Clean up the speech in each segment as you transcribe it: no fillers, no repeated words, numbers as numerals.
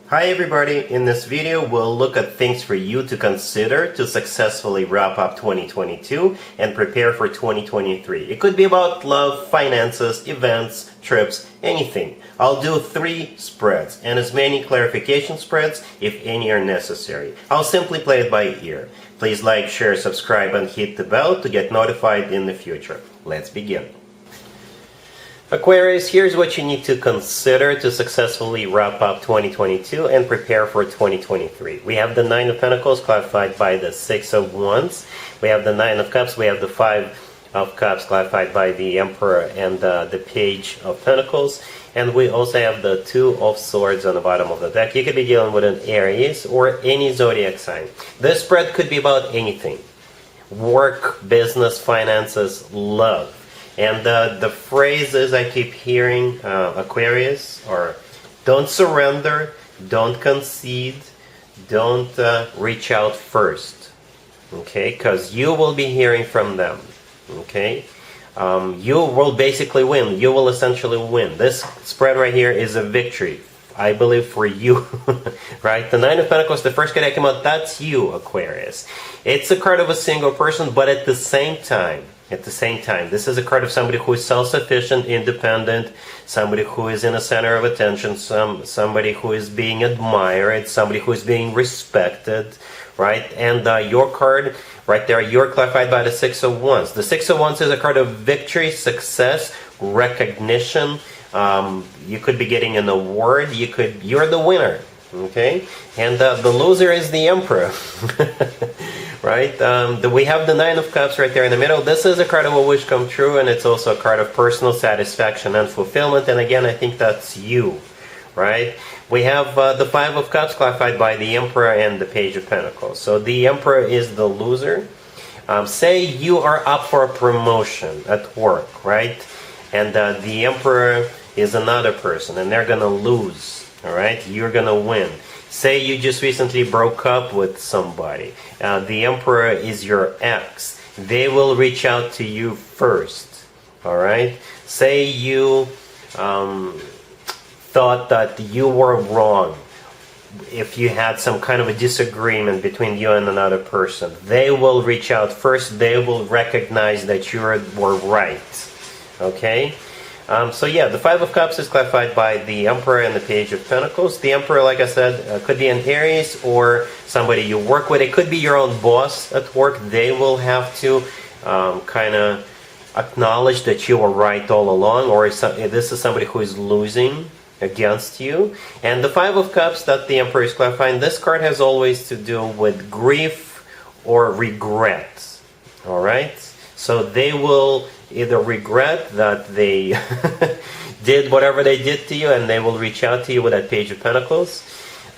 Hi everybody, in this video we'll look at things for you to consider to successfully wrap up 2022 and prepare for 2023. It could be about love, finances, events, trips, anything. I'll do 3 spreads and as many clarification spreads if any are necessary. I'll simply play it by ear. Please like, share, subscribe and hit the bell to get notified in the future. Let's begin. Aquarius, here's what you need to consider to successfully wrap up 2022 and prepare for 2023. We have the Nine of Pentacles clarified by the Six of Wands. We have the Nine of Cups. We have the Five of Cups clarified by the Emperor and the Page of Pentacles. And we also have the Two of Swords on the bottom of the deck. You could be dealing with an Aries or any zodiac sign. This spread could be about anything. Work, business, finances, love. And the phrases I keep hearing, Aquarius, are don't surrender, don't concede, don't reach out first, okay? Because you will be hearing from them, okay? You will basically win. You will essentially win. This spread right here is a victory, I believe, for you, right? The Nine of Pentacles, the first card that came out, that's you, Aquarius. It's a card of a single person, but at the same time, this is a card of somebody who is self-sufficient, independent, somebody who is in the center of attention, somebody who is being admired, somebody who is being respected, right? And your card right there, you're clarified by the Six of Wands. The Six of Wands is a card of victory, success, recognition. You could be getting an award. You're the winner, okay? And the loser is the Emperor. Right? We have the Nine of Cups right there in the middle. This is a card of a wish come true, and it's also a card of personal satisfaction and fulfillment. And again, I think that's you, right? We have the Five of Cups clarified by the Emperor and the Page of Pentacles. So the Emperor is the loser. Say you are up for a promotion at work, right? And the Emperor is another person, and they're gonna lose, all right? You're gonna win. Say you just recently broke up with somebody. The Emperor is your ex. They will reach out to you first. Alright? Say you thought that you were wrong. If you had some kind of a disagreement between you and another person, they will reach out first. They will recognize that you were right. Okay? So yeah, the Five of Cups is clarified by the Emperor and the Page of Pentacles. The Emperor, like I said, could be an Aries or somebody you work with. It could be your own boss at work. They will have to kind of acknowledge that you were right all along, or this is somebody who is losing against you. And the Five of Cups that the Emperor is clarifying, this card has always to do with grief or regret. Alright? So they will either regret that they did whatever they did to you, and they will reach out to you with that Page of Pentacles,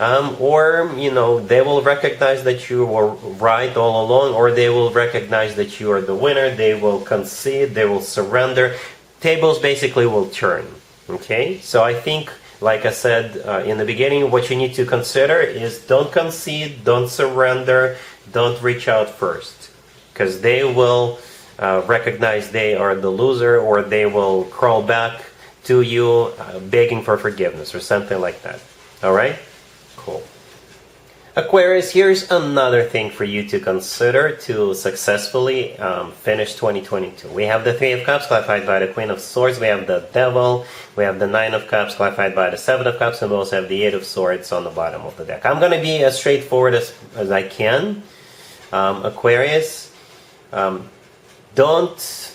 or you know, they will recognize that you were right all along, or they will recognize that you are the winner. They will concede, they will surrender. Tables basically will turn. Okay, so I think, like I said in the beginning, what you need to consider is don't concede, don't surrender, don't reach out first, because they will recognize they are the loser, or they will crawl back to you begging for forgiveness or something like that. Alright? Cool. Aquarius, here's another thing for you to consider to successfully finish 2022. We have the Three of Cups clarified by the Queen of Swords. We have the Devil. We have the Nine of Cups clarified by the Seven of Cups. And we also have the Eight of Swords on the bottom of the deck. I'm going to be as straightforward as I can. Aquarius, don't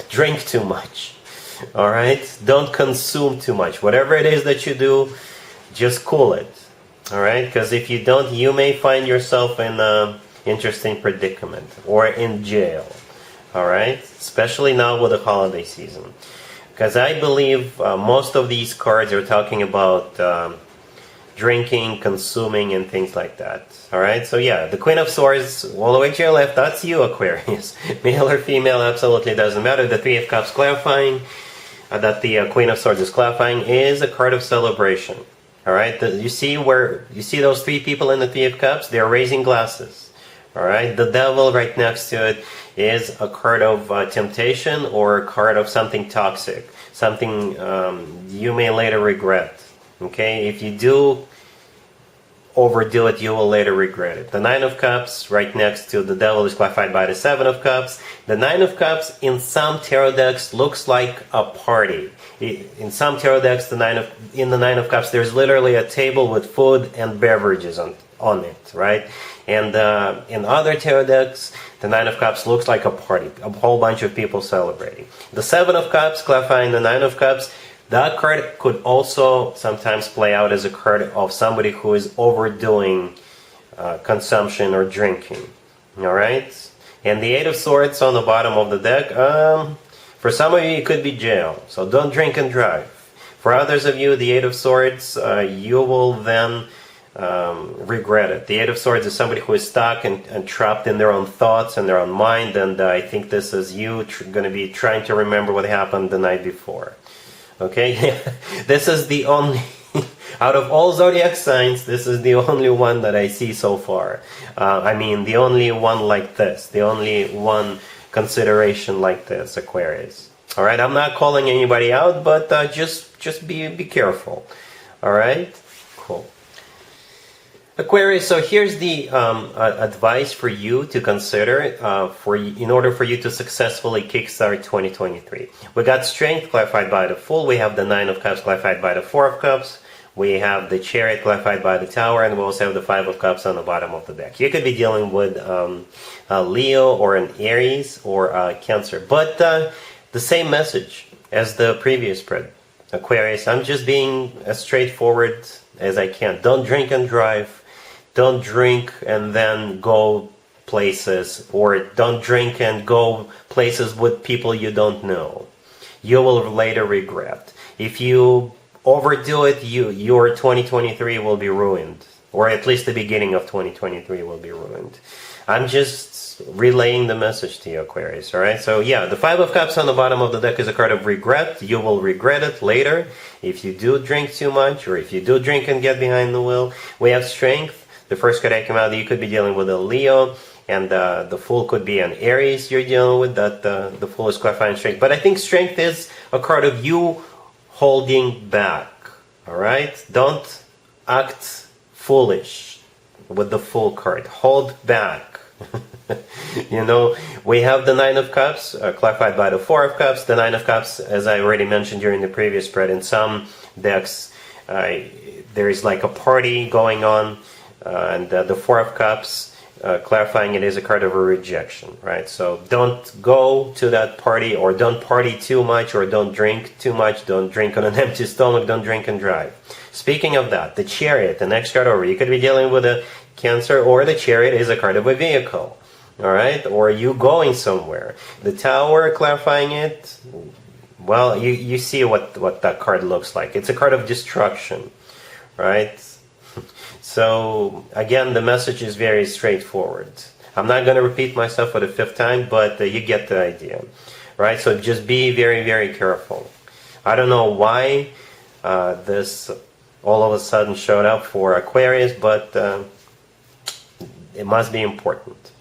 drink too much, all right? Don't consume too much. Whatever it is that you do, just cool it, all right? Because if you don't, you may find yourself in an interesting predicament or in jail, all right? Especially now with the holiday season. Because I believe most of these cards are talking about drinking, consuming, and things like that. Alright, so yeah, the Queen of Swords, all the way to your left, that's you, Aquarius. Male or female, absolutely doesn't matter. The Three of Cups clarifying, that the Queen of Swords is clarifying, is a card of celebration. Alright, you see those 3 people in the Three of Cups? They're raising glasses. Alright, the Devil right next to it is a card of temptation, or a card of something toxic. Something you may later regret. Okay, if you do overdo it, you will later regret it. The Nine of Cups, right next to the Devil, is clarified by the Seven of Cups. The Nine of Cups in some tarot decks looks like a party. In some tarot decks, in the Nine of Cups, there's literally a table with food and beverages on it, right? And in other tarot decks, the Nine of Cups looks like a party, a whole bunch of people celebrating. The Seven of Cups, clarifying the Nine of Cups, that card could also sometimes play out as a card of somebody who is overdoing consumption or drinking. All right? And the Eight of Swords on the bottom of the deck, for some of you, it could be jail. So don't drink and drive. For others of you, the Eight of Swords, you will then regret it. The Eight of Swords is somebody who is stuck and trapped in their own thoughts and their own mind, and I think this is you going to be trying to remember what happened the night before. Okay? This is the only, out of all zodiac signs, this is the only one that I see so far. I mean, the only one like this, the only one consideration like this, Aquarius. All right? I'm not calling anybody out, but just be careful. All right? Cool. Aquarius, so here's the advice for you to consider in order for you to successfully kickstart 2023. We got Strength clarified by the Fool. We have the Nine of Cups clarified by the Four of Cups. We have the Chariot clarified by the Tower, and we also have the Five of Cups on the bottom of the deck. You could be dealing with a Leo or an Aries or a Cancer, but the same message as the previous spread. Aquarius, I'm just being as straightforward as I can. Don't drink and drive. Don't drink and then go places, or don't drink and go places with people you don't know. You will later regret. If you overdo it, your 2023 will be ruined, or at least the beginning of 2023 will be ruined. I'm just relaying the message to you, Aquarius, all right? So yeah, the Five of Cups on the bottom of the deck is a card of regret. You will regret it later if you do drink too much, or if you do drink and get behind the wheel. We have Strength. The first card that came out, you could be dealing with a Leo, and the Fool could be an Aries you're dealing with, that the Fool is clarifying Strength. But I think Strength is a card of you holding back, all right? Don't act foolish with the Fool card. Hold back. You know, we have the Nine of Cups, clarified by the Four of Cups. The Nine of Cups, as I already mentioned during the previous spread, in some decks, there is like a party going on. And the Four of Cups, clarifying it is a card of a rejection, right? So don't go to that party, or don't party too much, or don't drink too much. Don't drink on an empty stomach. Don't drink and drive. Speaking of that, the Chariot, the next card over, you could be dealing with a Cancer, or the Chariot is a card of a vehicle, all right? Or you going somewhere. The Tower, clarifying it, well, you see what that card looks like. It's a card of destruction, right? So, again, the message is very straightforward. I'm not going to repeat myself for the fifth time, but you get the idea, right? So just be very, very careful. I don't know why this all of a sudden showed up for Aquarius, but it must be important,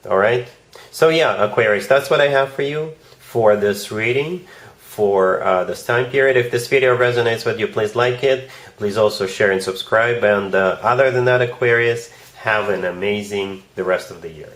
all right? So, yeah, Aquarius, that's what I have for you for this reading, for this time period. If this video resonates with you, please like it. Please also share and subscribe. And other than that, Aquarius, have an amazing the rest of the year.